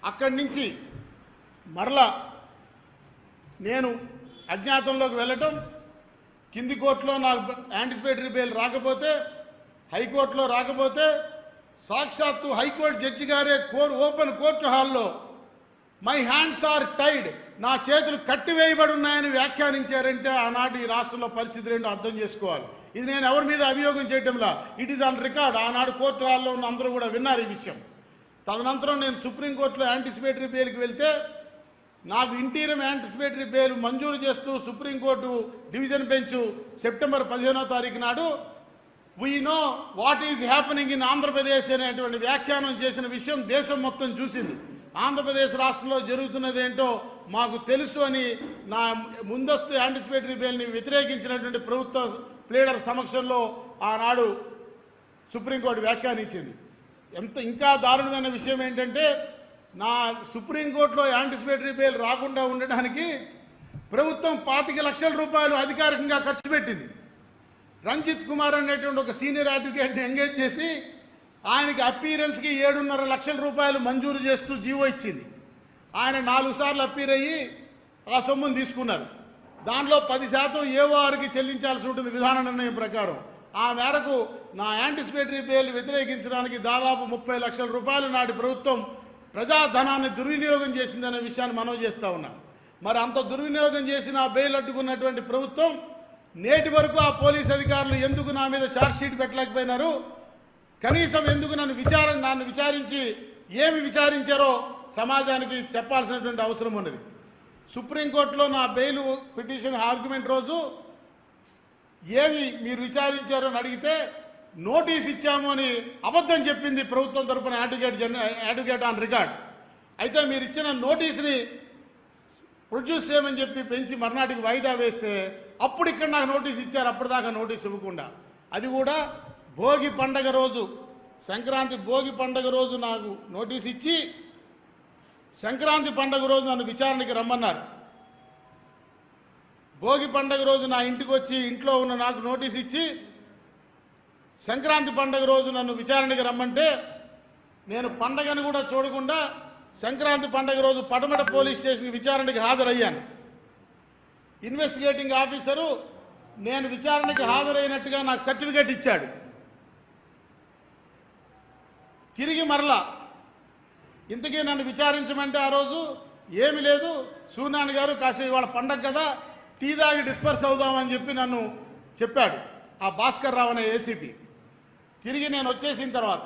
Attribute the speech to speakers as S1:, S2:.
S1: అక్కడి నుంచి మరలా నేను అజ్ఞాతంలోకి వెళ్ళటం, కింది కోర్టులో నాకు యాంటిసిపేటరీ బెయిల్ రాకపోతే, హైకోర్టులో రాకపోతే, సాక్షాత్తు హైకోర్టు జడ్జి గారే ఓపెన్ కోర్టు హాల్లో మై హ్యాండ్స్ ఆర్ టైడ్, నా చేతులు కట్టివేయబడి ఉన్నాయని వ్యాఖ్యానించారంటే ఆనాటి ఈ రాష్ట్రంలో పరిస్థితి ఏంటో అర్థం చేసుకోవాలి. ఇది నేను ఎవరి మీద అభియోగం చేయటంలా, ఇట్ ఈస్ ఆన్ రికార్డ్. ఆనాడు కోర్టు హాల్లో ఉన్న అందరూ కూడా విన్నారు ఈ విషయం. తదనంతరం నేను సుప్రీంకోర్టులో యాంటిసిపేటరీ బెయిల్కి వెళ్తే నాకు ఇంటీరియం యాంటిసిపేటరీ బెయిల్ మంజూరు చేస్తూ సుప్రీంకోర్టు డివిజన్ బెంచ్ సెప్టెంబర్ 15వ తారీఖు నాడు we know what is happening in Andhra Pradesh అనేటువంటి వ్యాఖ్యానం చేసిన విషయం దేశం మొత్తం చూసింది. ఆంధ్రప్రదేశ్ రాష్ట్రంలో జరుగుతున్నది ఏంటో మాకు తెలుసు అని నా ముందస్తు యాంటిసిపేటరీ బెయిల్ని వ్యతిరేకించినటువంటి ప్రభుత్వ ప్లేడర్ సమక్షంలో ఆనాడు సుప్రీంకోర్టు వ్యాఖ్యానించింది. ఇంకా దారుణమైన విషయం ఏంటంటే, నా సుప్రీంకోర్టులో యాంటిసిపేటరీ బెయిల్ రాకుండా ఉండడానికి ప్రభుత్వం 25 లక్షల రూపాయలు అధికారికంగా ఖర్చు పెట్టింది. రంజిత్ కుమార్ అనేటువంటి ఒక సీనియర్ అడ్వకేట్ని ఎంగేజ్ చేసి ఆయనకి అపీరెన్స్కి 7.5 లక్షల రూపాయలు మంజూరు చేస్తూ జీవో ఇచ్చింది. ఆయన 4 సార్లు అపీర్ అయ్యి ఆ సొమ్మును తీసుకున్నారు. దానిలో 10% ఏఓఆర్కి చెల్లించాల్సి ఉంటుంది విధాన నిర్ణయం ప్రకారం. ఆ మేరకు నా యాంటిసిపేటరీ బెయిల్ వ్యతిరేకించడానికి దాదాపు 30 లక్షల రూపాయలు నాటి ప్రభుత్వం ప్రజాధనాన్ని దుర్వినియోగం చేసిందనే విషయాన్ని మనవి చేస్తూ ఉన్నాం. మరి అంత దుర్వినియోగం చేసిన ఆ బెయిల్ అడ్డుకున్నటువంటి ప్రభుత్వం నేటి వరకు ఆ పోలీస్ అధికారులు ఎందుకు నా మీద ఛార్జ్షీట్ పెట్టలేకపోయినారు? కనీసం ఎందుకు నన్ను విచారించి ఏమి విచారించారో సమాజానికి చెప్పాల్సినటువంటి అవసరం ఉన్నది. సుప్రీంకోర్టులో నా బెయిల్ పిటిషన్ ఆర్గ్యుమెంట్ రోజు ఏమి మీరు విచారించారో అని అడిగితే నోటీస్ ఇచ్చాము అని అబద్ధం చెప్పింది ప్రభుత్వం తరపున అడ్వకేట్ ఆన్ రికార్డ్. అయితే మీరు ఇచ్చిన నోటీస్ని ప్రొడ్యూస్ చేయమని చెప్పి పెంచి మర్నాటికి వాయిదా వేస్తే అప్పుడు ఇక్కడ నాకు నోటీస్ ఇచ్చారు, అప్పటిదాకా నోటీస్ ఇవ్వకుండా. అది కూడా భోగి పండగ రోజు, సంక్రాంతి భోగి పండగ రోజు నాకు నోటీస్ ఇచ్చి సంక్రాంతి పండగ రోజు నన్ను విచారణకి రమ్మన్నారు. భోగి పండగ రోజు నా ఇంటికి వచ్చి ఇంట్లో ఉన్న నాకు నోటీస్ ఇచ్చి సంక్రాంతి పండగ రోజు నన్ను విచారణకి రమ్మంటే నేను పండగను కూడా చూడకుండా సంక్రాంతి పండగ రోజు పడమట పోలీస్ స్టేషన్ విచారణకి హాజరయ్యాను. ఇన్వెస్టిగేటింగ్ ఆఫీసరు నేను విచారణకి హాజరైనట్టుగా నాకు సర్టిఫికేట్ ఇచ్చాడు. తిరిగి మరలా ఇంతకీ నన్ను విచారించమంటే ఆ రోజు ఏమి లేదు, సూర్యనారాయణ గారు కాసేపు ఇవాళ పండగ కదా టీ తాగి డిస్పర్స్ అవుదామని చెప్పి నన్ను చెప్పాడు ఆ భాస్కర్ రావు అనే ఏసీపీ. తిరిగి నేను వచ్చేసిన తర్వాత